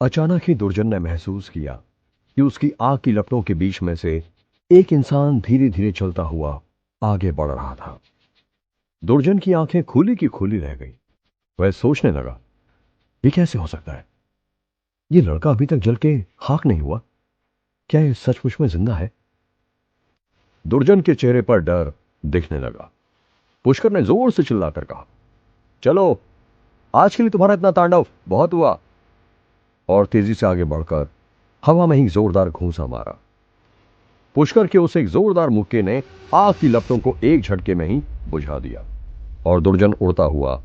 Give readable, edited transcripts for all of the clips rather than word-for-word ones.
अचानक ही दुर्जन ने महसूस किया कि उसकी आग की लपटों के बीच में से एक इंसान धीरे धीरे चलता हुआ आगे बढ़ रहा था। दुर्जन की आंखें खुली की खुली रह गई। वह सोचने लगा, ये कैसे हो सकता है? ये लड़का अभी तक जल के खाक नहीं हुआ। क्या ये सचमुच में जिंदा है? दुर्जन के चेहरे पर डर दिखने लगा। पुष्कर ने जोर से चिल्लाकर कहा, चलो, आज के लिए तुम्हारा इतना तांडव बहुत हुआ। और तेजी से आगे बढ़कर हवा में ही जोरदार घूंसा मारा। पुष्कर के उस एक जोरदार मुक्के ने आग की लपटों को एक झटके में ही बुझा दिया और दुर्जन उड़ता हुआ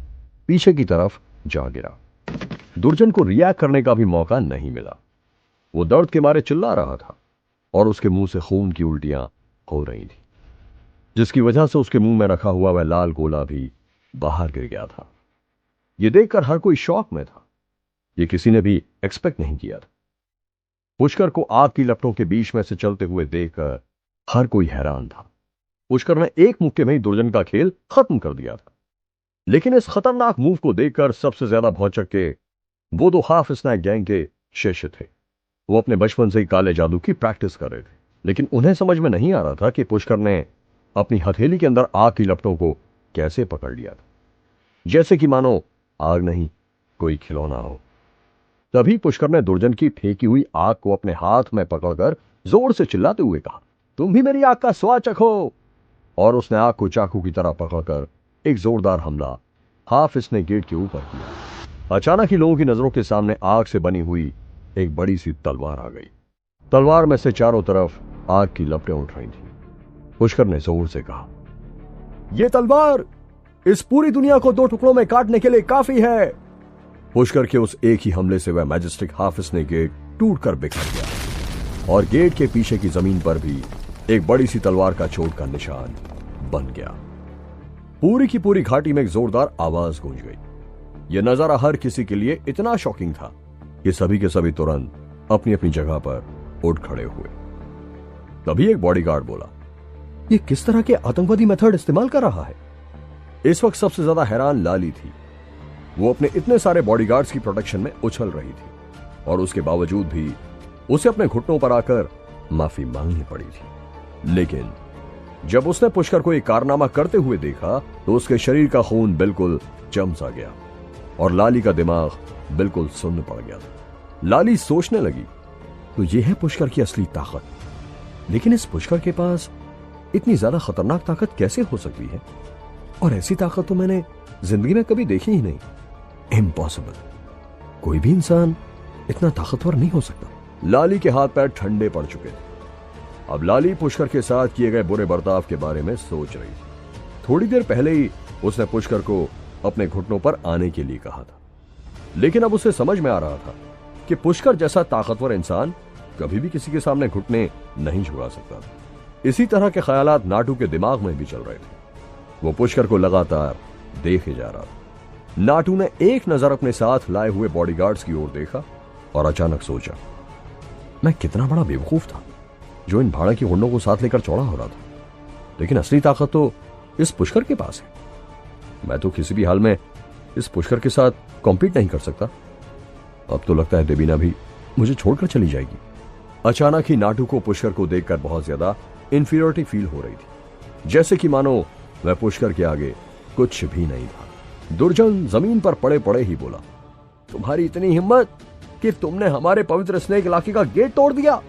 पीछे की तरफ जा गिरा। दुर्जन को रिएक्ट करने का भी मौका नहीं मिला। वो दर्द के मारे चिल्ला रहा था और उसके मुंह से खून की उल्टियां हो रही थी, जिसकी वजह से उसके मुंह में रखा हुआ वह लाल गोला भी बाहर गिर गया था। यह देखकर हर कोई शॉक में था। यह किसी ने भी एक्सपेक्ट नहीं किया था। पुष्कर को आग की लपटों के बीच में से चलते हुए देखकर हर कोई हैरान था। पुष्कर ने एक मुक्के में ही दुर्जन का खेल खत्म कर दिया था। लेकिन इस खतरनाक मूव को देखकर सबसे ज्यादा भौचक्के वो दो हाफ स्नैक गैंग के शिष्य थे। वो अपने बचपन से ही काले जादू की प्रैक्टिस कर रहे थे, लेकिन उन्हें समझ में नहीं आ रहा था कि पुष्कर ने अपनी हथेली के अंदर आग की लपटों को कैसे पकड़ लिया था, जैसे कि मानो आग नहीं कोई खिलौना हो। तभी पुष्कर ने दुर्जन की फेंकी हुई आग को अपने हाथ में पकड़कर जोर से चिल्लाते हुए कहा, तुम भी मेरी आग का स्वाद चखो। और उसने आग को चाकू की तरह पकड़कर एक जोरदार हमला हाफ स्नेक गेट के ऊपर किया। अचानक ही लोगों की नजरों के सामने आग से बनी हुई एक बड़ी सी तलवार आ गई। तलवार में से चारों तरफ आग की लपटें उठ रही थी। पुष्कर ने जोर से कहा, यह तलवार इस पूरी दुनिया को दो टुकड़ों में काटने के लिए काफी है। पुष्कर के उस एक ही हमले से वह मैजेस्टिक हाफ स्नेक गेट टूटकर बिखर गया और गेट के पीछे की जमीन पर भी एक बड़ी सी तलवार का चोट का निशान बन गया। पूरी की पूरी घाटी में एक जोरदार आवाज गूंज गई। यह नजारा हर किसी के लिए इतना शॉकिंग था कि सभी के सभी तुरंत अपनी अपनी जगह पर उठ खड़े हुए। तभी एक बॉडीगार्ड बोला, यह किस तरह के आतंकवादी मेथड इस्तेमाल कर रहा है? इस वक्त सबसे ज्यादा हैरान लाली थी। वो अपने इतने सारे बॉडीगार्ड्स की प्रोटेक्शन में उछल रही थी और उसके बावजूद भी उसे अपने घुटनों पर आकर माफी मांगनी पड़ी थी। लेकिन जब उसने पुष्कर को एक कारनामा करते हुए देखा तो उसके शरीर का खून बिल्कुल जम सा गया और लाली का दिमाग बिल्कुल सुन्न पड़ गया था। लाली सोचने लगी, तो यह है पुष्कर की असली ताकत। लेकिन इस पुष्कर के पास इतनी ज्यादा खतरनाक ताकत कैसे हो सकती है? और ऐसी ताकत तो मैंने जिंदगी में कभी देखी ही नहीं। इम्पॉसिबल। कोई भी इंसान इतना ताकतवर नहीं हो सकता। लाली के हाथ पैर ठंडे पड़ चुके थे। अब लाली पुष्कर के साथ किए गए बुरे बर्ताव के बारे में सोच रही थी। थोड़ी देर पहले ही उसने पुष्कर को अपने घुटनों पर आने के लिए कहा था, लेकिन अब उसे समझ में आ रहा था कि पुष्कर जैसा ताकतवर इंसान कभी भी किसी के सामने घुटने नहीं झुका सकता था। इसी तरह के ख्यालात नाटू के दिमाग में भी चल रहे थे। वो पुष्कर को लगातार देखे जा रहा था। नाटू ने एक नजर अपने साथ लाए हुए बॉडीगार्ड्स की ओर देखा और अचानक सोचा, मैं कितना बड़ा बेवकूफ था जो इन भाड़ा की गुंडों को साथ लेकर चौड़ा हो रहा था। लेकिन असली ताकत तो इस पुष्कर के पास है। मैं तो किसी भी हाल में इस पुष्कर के साथ कॉम्पीट नहीं कर सकता। अब तो लगता है देवीना भी मुझे छोड़कर चली जाएगी। अचानक ही नाटू को पुष्कर को देखकर बहुत ज्यादा इंफीरियरिटी फील हो रही थी, जैसे कि मानो वह पुष्कर के आगे कुछ भी नहीं था। दुर्जन जमीन पर पड़े पड़े ही बोला, तुम्हारी इतनी हिम्मत कि तुमने हमारे पवित्र स्नेक इलाके का गेट तोड़ दिया।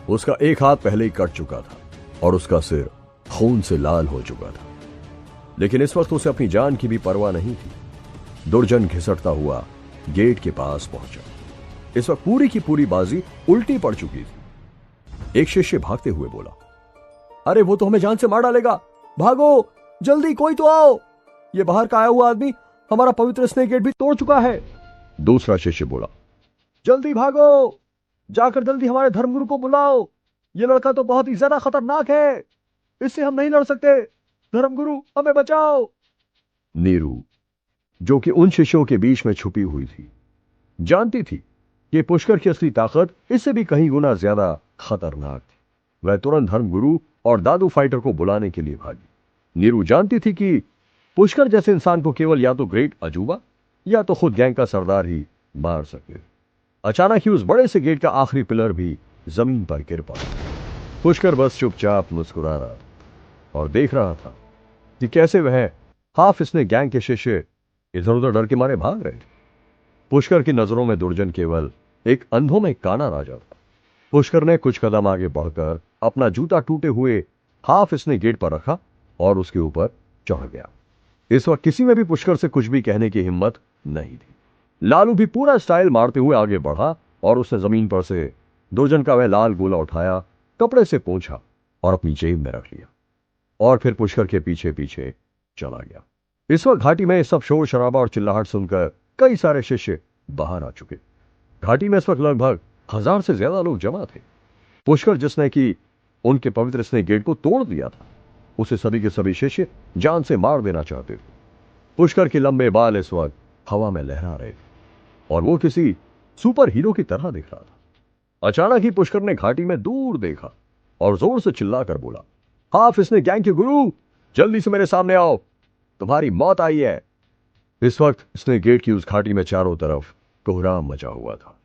उसका एक हाथ पहले ही कट चुका था और उसका सिर खून से लाल हो चुका था, लेकिन इस वक्त उसे अपनी जान की भी परवाह नहीं थी। दुर्जन घिसटता हुआ गेट के पास पहुंचा। इस वक्त पूरी की पूरी बाजी उल्टी पड़ चुकी थी। एक शिष्य भागते हुए बोला, अरे वो तो हमें जान से मार डालेगा, भागो जल्दी, कोई तो आओ, ये बाहर का आया हुआ आदमी हमारा पवित्र स्नेक गेट भी तोड़ चुका है। दूसरा शिष्य बोला, जल्दी भागो, जाकर जल्दी हमारे धर्मगुरु को बुलाओ, ये लड़का तो बहुत ही ज्यादा खतरनाक है, इससे हम नहीं लड़ सकते, धर्मगुरु हमें बचाओ। नीरू, जो कि उन शिष्यों के बीच में छुपी हुई थी, जानती थी कि पुष्कर की असली ताकत इससे भी कहीं गुना ज्यादा खतरनाक थी। वह तुरंत धर्मगुरु और दादू फाइटर को बुलाने के लिए भागी। नीरू जानती थी कि पुष्कर जैसे इंसान को केवल या तो ग्रेट अजूबा या तो खुद गैंग का सरदार ही मार सके। अचानक ही उस बड़े से गेट का आखिरी पिलर भी जमीन पर गिर पड़ा। पुष्कर बस चुपचाप मुस्कुरा रहा और देख रहा था कि कैसे वह हाफिज गैंग के शिष्य इधर उधर डर के मारे भाग रहे थे। पुष्कर की नजरों में दुर्जन केवल एक अंधों में काना राजा था। पुष्कर ने कुछ कदम आगे बढ़कर अपना जूता टूटे हुए हाफिज गेट पर रखा और उसके ऊपर चढ़ गया। इस वक्त किसी में भी पुष्कर से कुछ भी कहने की हिम्मत नहीं थी। लालू भी पूरा स्टाइल मारते हुए आगे बढ़ा और उसने जमीन पर से दुर्जन का वह लाल गोला उठाया, कपड़े से पोंछा और अपनी जेब में रख लिया और फिर पुष्कर के पीछे पीछे चला गया। इस वक्त घाटी में सब शोर शराबा और चिल्लाहट सुनकर कई सारे शिष्य बाहर आ चुके। घाटी में इस वक्त लगभग 1000 से ज्यादा लोग जमा थे। पुष्कर जिसने कि उनके पवित्र स्नेह गेट को तोड़ दिया था, उसे सभी के सभी शिष्य जान से मार देना चाहते थे। पुष्कर के लंबे बाल इस वक्त हवा में लहरा रहे थे और वो किसी सुपर हीरो की तरह दिख रहा था। अचानक ही पुष्कर ने घाटी में दूर देखा और जोर से चिल्लाकर बोला, हाफिज गैंग के गुरु, जल्दी से मेरे सामने आओ, तुम्हारी मौत आई है। इस वक्त स्नेक गेट की उस घाटी में चारों तरफ कोहराम मचा हुआ था।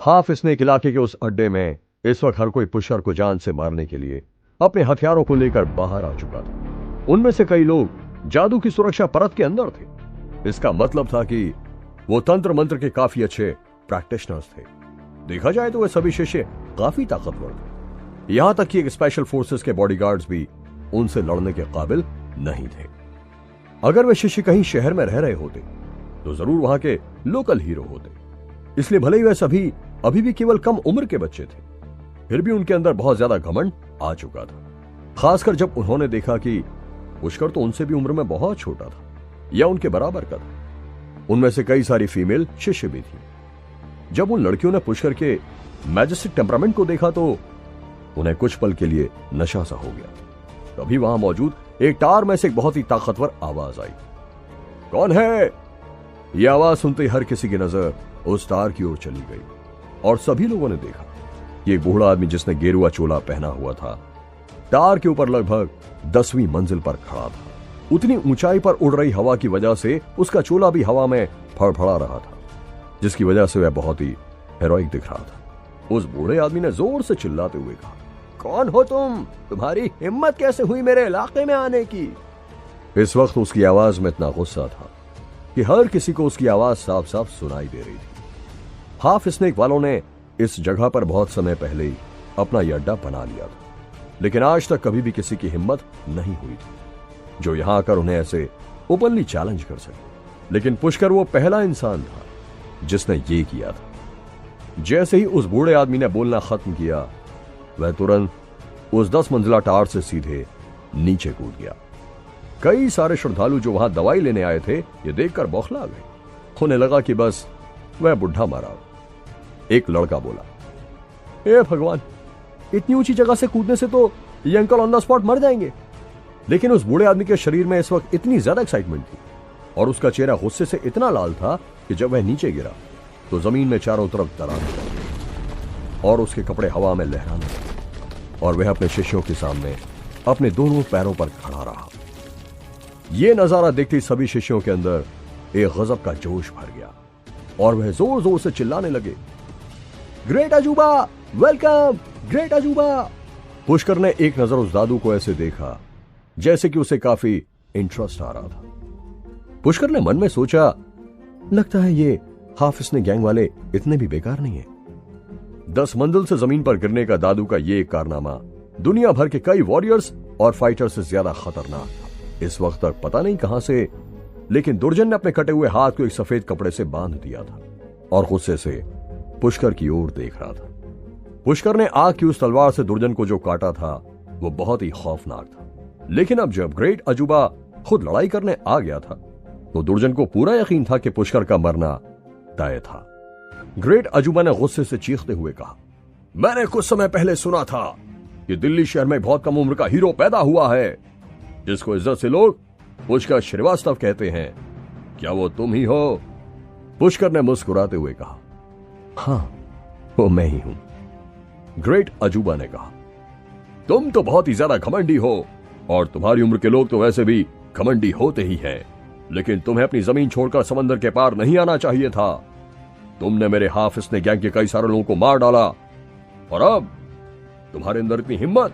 हाफिज इलाके के उस अड्डे में इस वक्त हर कोई पुष्कर को जान से मारने के लिए अपने हथियारों को लेकर बाहर आ चुका था। उनमें से कई लोग जादू की सुरक्षा परत के अंदर थे। इसका मतलब था कि वो तंत्र मंत्र के काफी अच्छे प्रैक्टिशनर्स थे। देखा जाए तो वे सभी शिष्य काफी ताकतवर थे। यहां तक कि एक स्पेशल फोर्सेस के बॉडीगार्ड्स भी उनसे लड़ने के काबिल नहीं थे। अगर वे शिष्य कहीं शहर में रह रहे होते तो जरूर वहां के लोकल हीरो होते। इसलिए भले ही वे सभी अभी भी केवल कम उम्र के बच्चे थे, फिर भी उनके अंदर बहुत ज्यादा घमंड आ चुका था। खासकर जब उन्होंने देखा कि पुष्कर तो उनसे भी उम्र में बहुत छोटा था या उनके बराबर का था। उनमें से कई सारी फीमेल शिष्य भी थी। जब उन लड़कियों ने पुष्कर के मैजेस्टिक टेम्परामेंट को देखा तो उन्हें कुछ पल के लिए नशा सा हो गया। तभी वहां मौजूद एक टार में से एक बहुत ही ताकतवर आवाज आई। कौन है? यह आवाज सुनते ही हर किसी की नजर उस टार की ओर चली गई और सभी लोगों ने देखा कि एक बूढ़ा आदमी जिसने गेरुआ चोला पहना हुआ था, टार के ऊपर लगभग 10वीं मंजिल पर खड़ा था। उतनी ऊंचाई पर उड़ रही हवा की वजह से उसका चोला भी हवा में फड़फड़ा रहा था, जिसकी वजह से वह बहुत ही हेरोइक दिख रहा था। उस बूढ़े आदमी ने जोर से चिल्लाते हुए कहा, कौन हो तुम? तुम्हारी हिम्मत कैसे हुई मेरे इलाके में आने की? इस वक्त उसकी आवाज में इतना गुस्सा था कि हर किसी को उसकी आवाज साफ साफ सुनाई दे रही थी। हाफ स्नेक वालों ने इस जगह पर बहुत समय पहले ही अपना यह अड्डा बना लिया था, लेकिन आज तक कभी भी किसी की हिम्मत नहीं हुई थी जो यहां आकर उन्हें ऐसे ओपनली चैलेंज कर सके। लेकिन पुष्कर वो पहला इंसान था जिसने ये किया था। जैसे ही उस बूढ़े आदमी ने बोलना खत्म किया, वह तुरंत उस 10 मंजिला टावर से सीधे नीचे कूद गया। कई सारे श्रद्धालु जो वहां दवाई लेने आए थे ये देखकर बौखला गए। उन्हें लगा कि बस वह बुढ़ा मारा। एक लड़का बोला, हे भगवान, इतनी ऊंची जगह से कूदने से तो ये अंकल ऑन द स्पॉट मर जाएंगे। लेकिन उस बूढ़े आदमी के शरीर में इस वक्त इतनी ज्यादा एक्साइटमेंट थी और उसका चेहरा गुस्से से इतना लाल था कि जब वह नीचे गिरा तो जमीन में चारों तरफ दरार और उसके कपड़े हवा में लहराने लगे और वह अपने शिष्यों के सामने अपने दोनों पैरों पर खड़ा रहा। यह नजारा देखते सभी शिष्यों के अंदर एक गजब का जोश भर गया और वह जोर जोर से चिल्लाने लगे, ग्रेट अजूबा, वेलकम, ग्रेट अजूबा। पुष्कर ने एक नजर उस दादू को ऐसे देखा जैसे कि उसे काफी इंटरेस्ट आ रहा था। पुष्कर ने मन में सोचा, लगता है ये हाफिज गैंग वाले इतने भी बेकार नहीं है। 10 मंजिल से जमीन पर गिरने का दादू का ये एक कारनामा दुनिया भर के कई वॉरियर्स और फाइटर्स से ज्यादा खतरनाक था। इस वक्त तक पता नहीं कहां से, लेकिन दुर्जन ने अपने कटे हुए हाथ को एक सफेद कपड़े से बांध दिया था और गुस्से से पुष्कर की ओर देख रहा था। पुष्कर ने आग की उस तलवार से दुर्जन को जो काटा था वो बहुत ही खौफनाक था। लेकिन अब जब ग्रेट अजूबा खुद लड़ाई करने आ गया था तो दुर्जन को पूरा यकीन था कि पुष्कर का मरना तय था। ग्रेट अजूबा ने गुस्से से चीखते हुए कहा, मैंने कुछ समय पहले सुना था कि दिल्ली शहर में बहुत कम उम्र का हीरो पैदा हुआ है जिसको इज्जत से लोग पुष्कर श्रीवास्तव कहते हैं। क्या वो तुम ही हो? पुष्कर ने मुस्कुराते हुए कहा, हां, वो मैं ही हूं। ग्रेट अजूबा ने कहा, तुम तो बहुत ही ज्यादा घमंडी हो और तुम्हारी उम्र के लोग तो वैसे भी घमंडी होते ही हैं, लेकिन तुम्हें अपनी जमीन छोड़कर समंदर के पार नहीं आना चाहिए था। तुमने मेरे हाफिज ने गैंग के कई सारे लोगों को मार डाला और अब तुम्हारे अंदर इतनी हिम्मत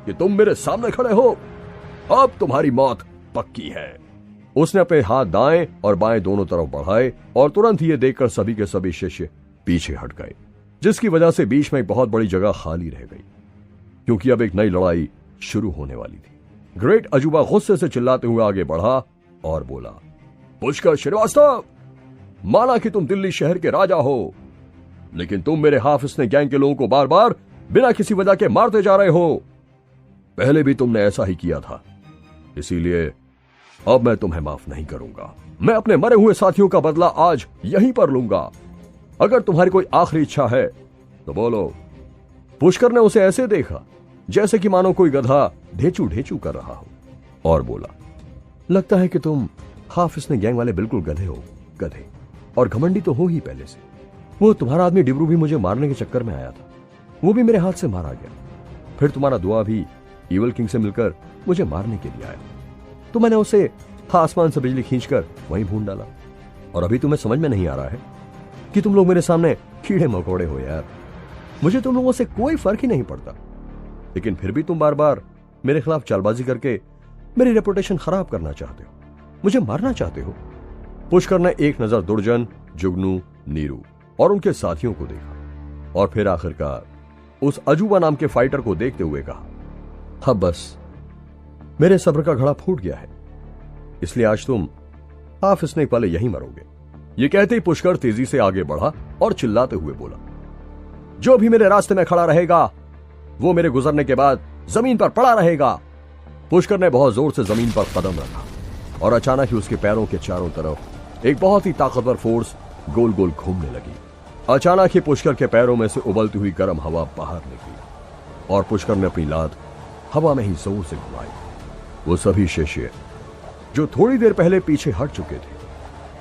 कि तुम मेरे सामने खड़े हो। अब तुम्हारी मौत पक्की है। उसने अपने हाथ दाएं और बाएं दोनों तरफ बढ़ाए और तुरंत ही ये देखकर सभी के सभी शिष्य पीछे हट गए, जिसकी वजह से बीच में एक बहुत बड़ी जगह खाली रह गई, क्योंकि अब एक नई लड़ाई शुरू होने वाली थी। ग्रेट अजूबा गुस्से से चिल्लाते हुए आगे बढ़ा और बोला, पुष्कर श्रीवास्तव, माना कि तुम दिल्ली शहर के राजा हो, लेकिन तुम मेरे हाफिज ने गैंग के लोगों को बार बार बिना किसी वजह के मारते जा रहे हो। पहले भी तुमने ऐसा ही किया था, इसीलिए अब मैं तुम्हें माफ नहीं करूंगा। मैं अपने मरे हुए साथियों का बदला आज यहीं पर लूंगा। अगर तुम्हारी कोई आखिरी इच्छा है तो बोलो। पुष्कर ने उसे ऐसे देखा जैसे कि मानो कोई गधा ढेचू ढेचू कर रहा हो, और बोला, लगता है कि तुम हाफिज ने गैंग वाले बिल्कुल गधे हो, गधे, और घमंडी तो हो ही पहले से। वो तुम्हारा आदमी डिब्रू भी मुझे मारने के चक्कर में आया था, वो भी मेरे हाथ से मारा गया। फिर तुम्हारा दुआ भी ईवल किंग से मिलकर मुझे मारने के लिए आया, तो मैंने उसे आसमान से बिजली खींचकर वहीं भून डाला। और अभी तुम्हें समझ में नहीं आ रहा है कि तुम लोग मेरे सामने कीड़े मकोड़े हो यार। मुझे तुम लोगों से कोई फर्क ही नहीं पड़ता, लेकिन फिर भी तुम बार बार मेरे खिलाफ चालबाजी करके मेरी रेपुटेशन खराब करना चाहते हो, मुझे मारना चाहते हो। पुष्कर ने एक नजर दुर्जन, जुगनू, नीरू और उनके साथियों को देखा और फिर आखिरकार उस अजूबा नाम के फाइटर को देखते हुए कहा, अब बस मेरे सब्र का घड़ा फूट गया है, इसलिए आज तुम हाफिज ने पहले यहीं मरोगे। ये कहते ही पुष्कर तेजी से आगे बढ़ा और चिल्लाते हुए बोला, जो भी मेरे रास्ते में खड़ा रहेगा वो मेरे गुजरने के बाद जमीन पर पड़ा रहेगा। पुष्कर ने बहुत जोर से जमीन पर कदम रखा और अचानक ही उसके पैरों के चारों तरफ एक बहुत ही ताकतवर फोर्स गोल गोल घूमने लगी। अचानक ही पुष्कर के पैरों में से उबलती हुई गर्म हवा बाहर निकली और पुष्कर ने अपनी लात हवा में ही जोर से घुमाई। वो सभी शिष्य जो थोड़ी देर पहले पीछे हट चुके थे,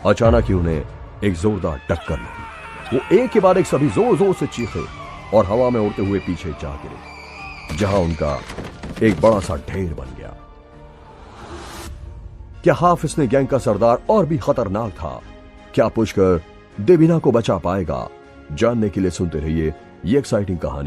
अचानक ही उन्हें एक जोरदार टक्कर लगी। वो एक के बाद एक सभी जोर जोर से चीखे और हवा में उड़ते हुए पीछे जा गिरे, जहां उनका एक बड़ा सा ढेर बन गया। क्या हाफिज ने गैंग का सरदार और भी खतरनाक था? क्या पुष्कर देवीना को बचा पाएगा? जानने के लिए सुनते रहिए ये एक्साइटिंग कहानी।